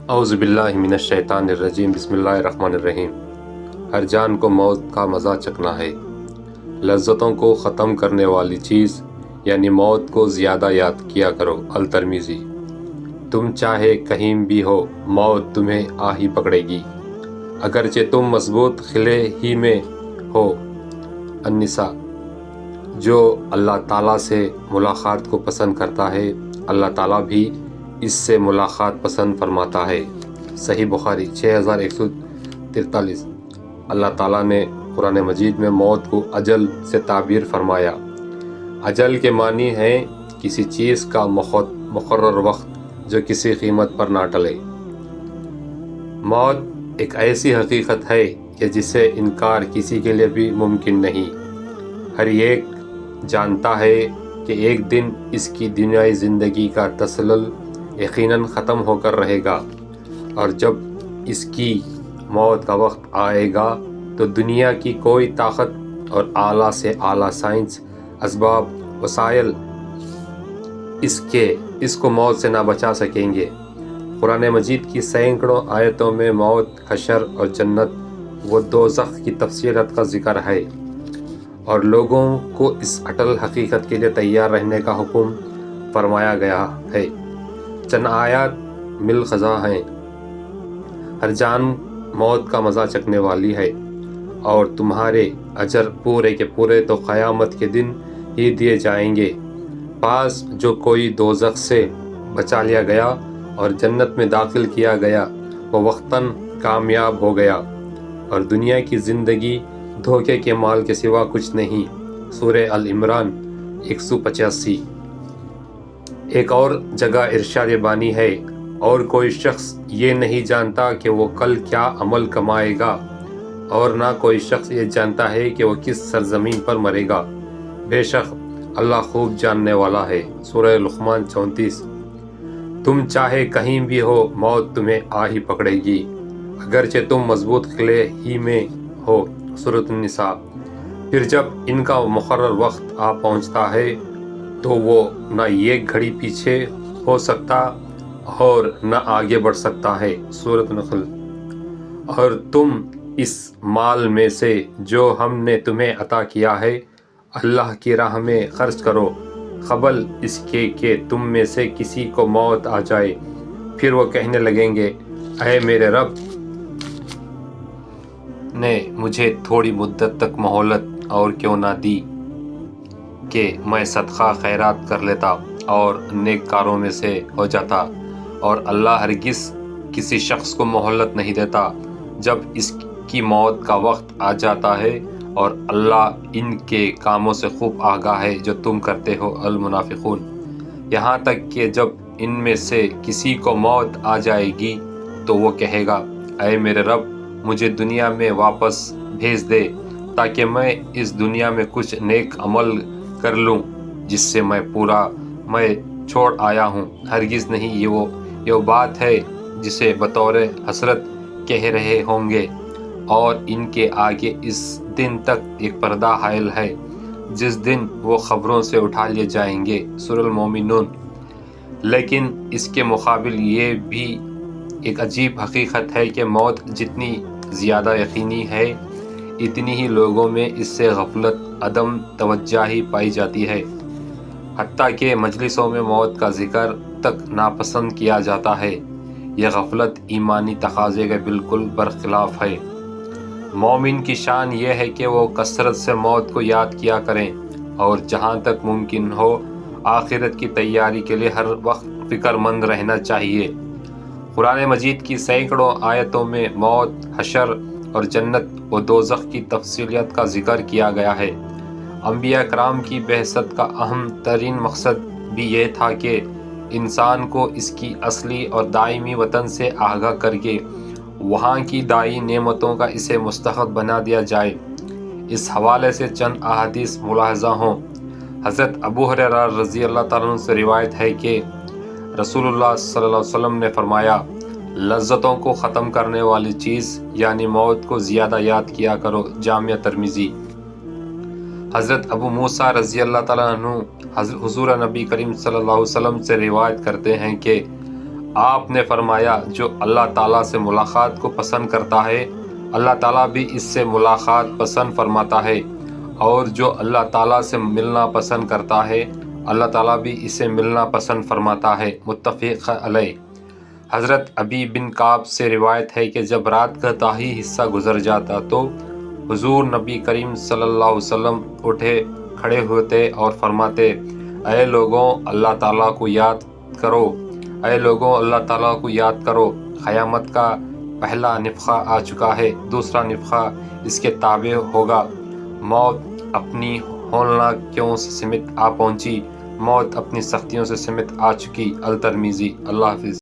اعوذ باللہ من الشیطان الرجیم، بسم اللہ الرحمن الرحیم۔ ہر جان کو موت کا مزہ چکھنا ہے، لذتوں کو ختم کرنے والی چیز یعنی موت کو زیادہ یاد کیا کرو۔ الترمذی۔ تم چاہے کہیں بھی ہو، موت تمہیں آ ہی پکڑے گی، اگرچہ تم مضبوط قلعے ہی میں ہو۔ النساء۔ جو اللہ تعالیٰ سے ملاقات کو پسند کرتا ہے، اللہ تعالیٰ بھی اس سے ملاقات پسند فرماتا ہے۔ صحیح بخاری 6143۔ اللہ تعالیٰ نے قرآن مجید میں موت کو اجل سے تعبیر فرمایا۔ اجل کے معنی ہے کسی چیز کا مقرر وقت جو کسی قیمت پر نہ ٹلے۔ موت ایک ایسی حقیقت ہے کہ جسے انکار کسی کے لیے بھی ممکن نہیں۔ ہر ایک جانتا ہے کہ ایک دن اس کی دنیائی زندگی کا تسلسل یقیناً ختم ہو کر رہے گا، اور جب اس کی موت کا وقت آئے گا تو دنیا کی کوئی طاقت اور اعلیٰ سے اعلیٰ سائنس اسباب وسائل اس کو موت سے نہ بچا سکیں گے۔ قرآن مجید کی سینکڑوں آیتوں میں موت، حشر اور جنت و دوزخ کی تفصیلات کا ذکر ہے، اور لوگوں کو اس اٹل حقیقت کے لیے تیار رہنے کا حکم فرمایا گیا ہے۔ چند آیات ملخصہ ہیں۔ ہر جان موت کا مزہ چکھنے والی ہے، اور تمہارے اجر پورے کے پورے تو قیامت کے دن ہی دیے جائیں گے۔ پاس جو کوئی دوزخ سے بچا لیا گیا اور جنت میں داخل کیا گیا، وہ وقتاً کامیاب ہو گیا، اور دنیا کی زندگی دھوکے کے مال کے سوا کچھ نہیں۔ سورہ ال-عمران 185۔ ایک اور جگہ ارشاد بانی ہے، اور کوئی شخص یہ نہیں جانتا کہ وہ کل کیا عمل کمائے گا، اور نہ کوئی شخص یہ جانتا ہے کہ وہ کس سرزمین پر مرے گا۔ بے شک اللہ خوب جاننے والا ہے۔ سورہ لقمان 34۔ تم چاہے کہیں بھی ہو، موت تمہیں آ ہی پکڑے گی، اگرچہ تم مضبوط قلعے ہی میں ہو۔ سورۃ النساء۔ پھر جب ان کا مقرر وقت آ پہنچتا ہے تو وہ نہ ایک گھڑی پیچھے ہو سکتا اور نہ آگے بڑھ سکتا ہے۔ سورۃ النحل۔ اور تم اس مال میں سے جو ہم نے تمہیں عطا کیا ہے اللہ کی راہ میں خرچ کرو، قبل اس کے کہ تم میں سے کسی کو موت آ جائے، پھر وہ کہنے لگیں گے، اے میرے رب نے مجھے تھوڑی مدت تک مہلت اور کیوں نہ دی کہ میں صدقہ خیرات کر لیتا اور نیک کاروں میں سے ہو جاتا۔ اور اللہ ہرگز کسی شخص کو مہلت نہیں دیتا جب اس کی موت کا وقت آ جاتا ہے، اور اللہ ان کے کاموں سے خوب آگاہ ہے جو تم کرتے ہو۔ المنافقون۔ یہاں تک کہ جب ان میں سے کسی کو موت آ جائے گی تو وہ کہے گا، اے میرے رب مجھے دنیا میں واپس بھیج دے تاکہ میں اس دنیا میں کچھ نیک عمل کر لوں جس سے میں چھوڑ آیا ہوں۔ ہرگز نہیں، یہ وہ بات ہے جسے بطور حسرت کہہ رہے ہوں گے، اور ان کے آگے اس دن تک ایک پردہ حائل ہے جس دن وہ خبروں سے اٹھا لیے جائیں گے۔ سورۃ المومنون۔ لیکن اس کے مقابل یہ بھی ایک عجیب حقیقت ہے کہ موت جتنی زیادہ یقینی ہے، اتنی ہی لوگوں میں اس سے غفلت، عدم توجہی پائی جاتی ہے، حتیٰ کہ مجلسوں میں موت کا ذکر تک ناپسند کیا جاتا ہے۔ یہ غفلت ایمانی تقاضے کے بالکل برخلاف ہے۔ مومن کی شان یہ ہے کہ وہ کثرت سے موت کو یاد کیا کریں، اور جہاں تک ممکن ہو آخرت کی تیاری کے لیے ہر وقت فکر مند رہنا چاہیے۔ قرآن مجید کی سینکڑوں آیتوں میں موت، حشر اور جنت و دوزخ کی تفصیلات کا ذکر کیا گیا ہے۔ انبیاء کرام کی بعثت کا اہم ترین مقصد بھی یہ تھا کہ انسان کو اس کی اصلی اور دائمی وطن سے آگاہ کر کے وہاں کی دائمی نعمتوں کا اسے مستحق بنا دیا جائے۔ اس حوالے سے چند احادیث ملاحظہ ہوں۔ حضرت ابو ہریرہ رضی اللہ تعالیٰ عنہ سے روایت ہے کہ رسول اللہ صلی اللہ علیہ وسلم نے فرمایا، لذتوں کو ختم کرنے والی چیز یعنی موت کو زیادہ یاد کیا کرو۔ جامع ترمذی۔ حضرت ابو موسیٰ رضی اللہ تعالیٰ عنہ حضور نبی کریم صلی اللہ علیہ وسلم سے روایت کرتے ہیں کہ آپ نے فرمایا جو اللہ تعالیٰ سے ملاقات کو پسند کرتا ہے اللہ تعالیٰ بھی اس سے ملاقات پسند فرماتا ہے، اور جو اللہ تعالیٰ سے ملنا پسند کرتا ہے اللہ تعالیٰ بھی اسے ملنا پسند فرماتا ہے۔ متفق علیہ۔ حضرت ابی بن کعب سے روایت ہے کہ جب رات کا تاہی حصہ گزر جاتا تو حضور نبی کریم صلی اللہ علیہ وسلم کھڑے ہوتے اور فرماتے، اے لوگوں اللہ تعالیٰ کو یاد کرو، اے لوگوں اللہ تعالیٰ کو یاد کرو، قیامت کا پہلا نفخہ آ چکا ہے، دوسرا نفخہ اس کے تابع ہوگا، موت اپنی ہولناکیوں سے سمت آ پہنچی، موت اپنی سختیوں سے سمت آ چکی۔ الترمذی۔ اللہ حافظ۔